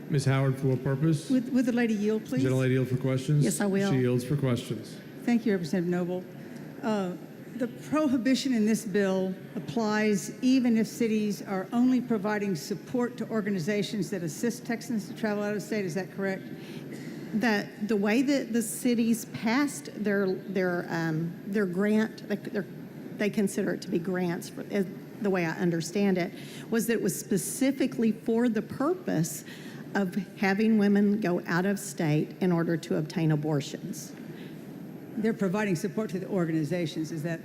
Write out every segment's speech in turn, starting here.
Ms. Howard, for what purpose? Would the lady yield, please? Is the lady yield for questions? Yes, I will. She yields for questions. Thank you, Representative Noble. The prohibition in this bill applies even if cities are only providing support to organizations that assist Texans to travel out of state. Is that correct? The way that the cities passed their grant, they consider it to be grants, the way I understand it, was that it was specifically for the purpose of having women go out of state in order to obtain abortions. They're providing support to the organizations. Is that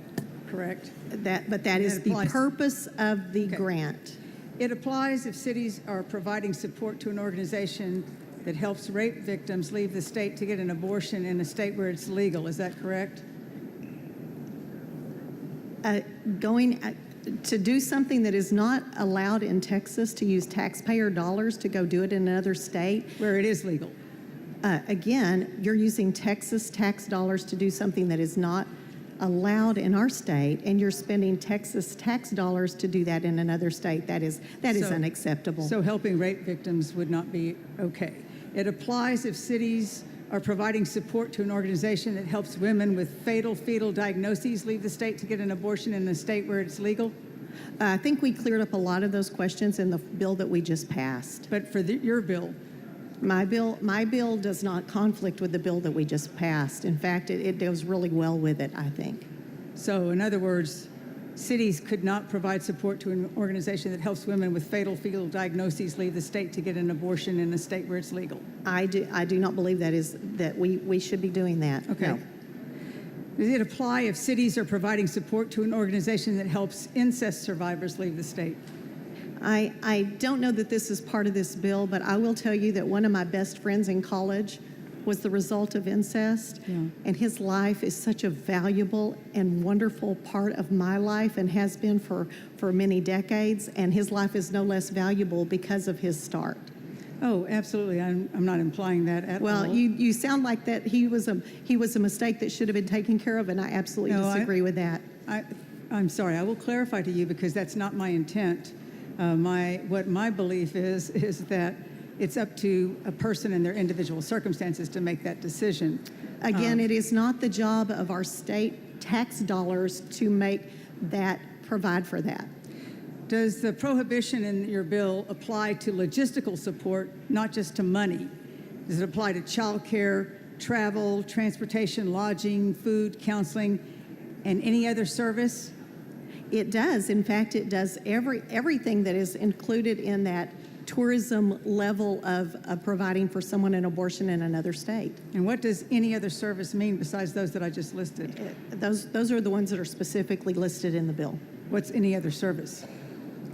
correct? But that is the purpose of the grant. It applies if cities are providing support to an organization that helps rape victims leave the state to get an abortion in a state where it's legal. Is that correct? To do something that is not allowed in Texas, to use taxpayer dollars to go do it in another state. Where it is legal. Again, you're using Texas tax dollars to do something that is not allowed in our state, and you're spending Texas tax dollars to do that in another state. That is unacceptable. So helping rape victims would not be okay. It applies if cities are providing support to an organization that helps women with fatal fetal diagnoses leave the state to get an abortion in a state where it's legal. I think we cleared up a lot of those questions in the bill that we just passed. But for your bill, my bill does not conflict with the bill that we just passed. In fact, it goes really well with it, I think. So in other words, cities could not provide support to an organization that helps women with fatal fetal diagnoses leave the state to get an abortion in a state where it's legal. I do not believe that we should be doing that. Okay. No. Does it apply if cities are providing support to an organization that helps incest survivors leave the state? I don't know that this is part of this bill, but I will tell you that one of my best friends in college was the result of incest, and his life is such a valuable and wonderful part of my life and has been for many decades, and his life is no less valuable because of his start. Oh, absolutely. I'm not implying that at all. Well, you sound like that he was a mistake that should have been taken care of, and I absolutely disagree with that. I'm sorry. I will clarify to you because that's not my intent. What my belief is that it's up to a person and their individual circumstances to make that decision. Again, it is not the job of our state tax dollars to provide for that. Does the prohibition in your bill apply to logistical support, not just to money? Does it apply to child care, travel, transportation, lodging, food, counseling, and any other service? It does. In fact, it does everything that is included in that tourism level of providing for someone an abortion in another state. And what does any other service mean besides those that I just listed? Those are the ones that are specifically listed in the bill. What's any other service?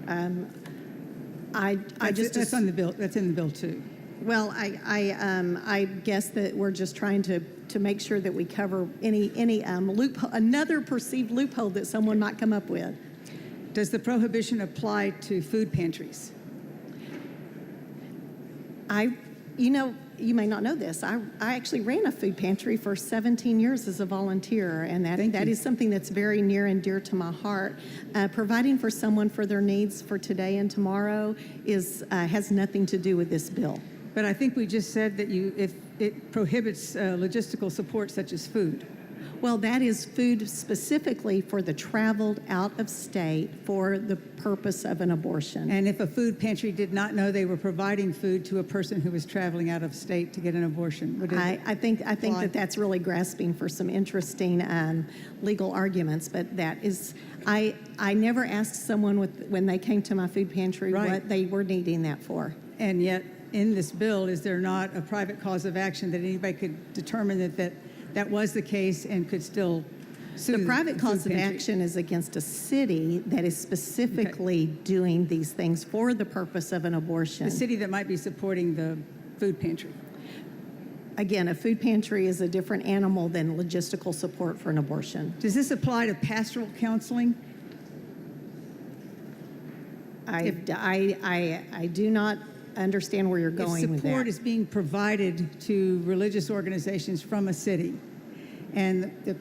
That's on the bill. That's in the bill too. Well, I guess that we're just trying to make sure that we cover any loophole, another perceived loophole that someone might come up with. Does the prohibition apply to food pantries? You may not know this. I actually ran a food pantry for 17 years as a volunteer, and that is something that's very near and dear to my heart. Providing for someone for their needs for today and tomorrow has nothing to do with this bill. But I think we just said that if it prohibits logistical support such as food. Well, that is food specifically for the traveled out of state for the purpose of an abortion. And if a food pantry did not know they were providing food to a person who was traveling out of state to get an abortion, would it I think that that's really grasping for some interesting legal arguments. But that is, I never asked someone when they came to my food pantry what they were needing that for. And yet, in this bill, is there not a private cause of action that anybody could determine that was the case and could still sue? The private cause of action is against a city that is specifically doing these things for the purpose of an abortion. The city that might be supporting the food pantry. Again, a food pantry is a different animal than logistical support for an abortion. Does this apply to pastoral counseling? I do not understand where you're going with that. If support is being provided to religious organizations from a city, and the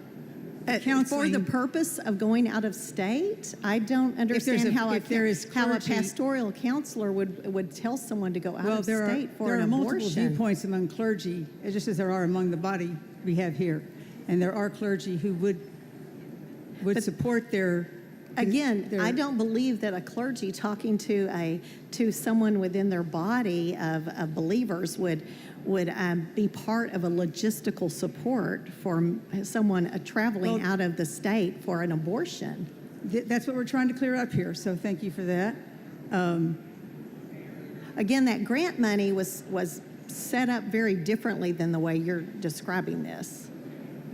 For counseling. the purpose of going out of state, I don't understand how if there is how a clergy- pastoral counselor would tell someone to go out Well, of there state for are an multiple abortion. viewpoints among clergy, just as there are among the body we have here. And there are clergy who would support their... Again, their- I don't believe that a clergy talking to someone within their body of believers would be part of a logistical support for someone traveling Well- out of the state for an abortion. That's what we're trying to clear up here, so thank you for that. Again, that grant money was set up very differently than the way you're describing this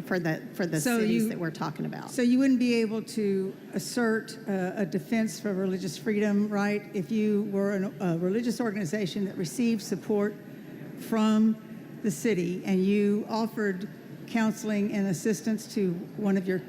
for the So cities you- that we're talking about. So you wouldn't be able to assert a defense for religious freedom, right, if you were a religious organization that received support from the city and you offered counseling and assistance to one of one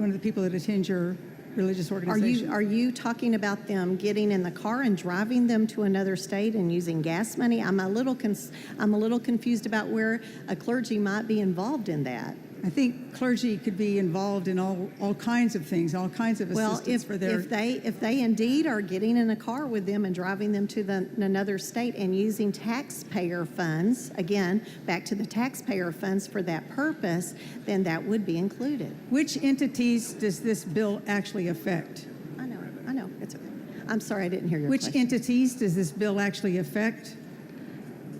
of the people that attend your religious organization. Are you talking about them getting in the car and driving them to another state and using gas money? I'm a little confused about where a clergy might be involved in that. I think clergy could be involved in all kinds of things, all kinds of Well, assistance for their... if they indeed are getting in a car with them and driving them to another state and using taxpayer funds, again, back to the taxpayer funds for that purpose, then that would be included. Which entities does this bill actually affect? I know, it's okay. I'm sorry, I didn't hear your Which question. entities does this bill actually affect?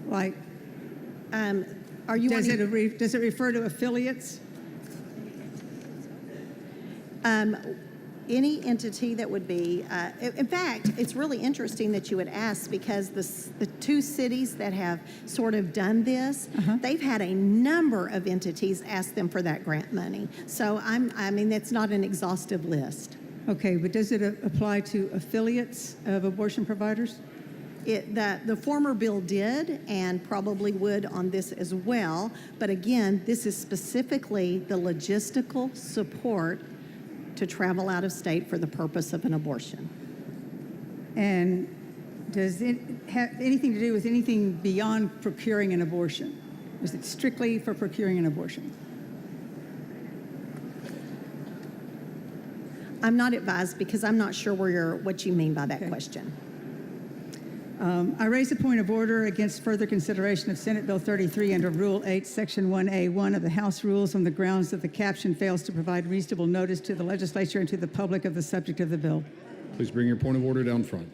Like, Are you does wanting- it refer to affiliates? Any entity that would be, in fact, it's really interesting that you would ask because the two cities that have sort of done this, they've had a number of entities ask them for that grant money. So I mean, that's not an exhaustive list. Okay, but does it apply to affiliates of abortion providers? The former bill did and probably would on this as well. But again, this is specifically the logistical support to travel out of state for the purpose of an abortion. And does it have anything to do with anything beyond procuring an abortion? Is it strictly for procuring an abortion? I'm not advised because I'm not sure what you mean by that question. I raise a point of order against further consideration of Senate Bill 33 under Rule 8, Section 1A1 of the House Rules on the grounds that the caption fails to provide reasonable notice to the legislature and to the public of the subject of the bill. Please bring your point of order down front.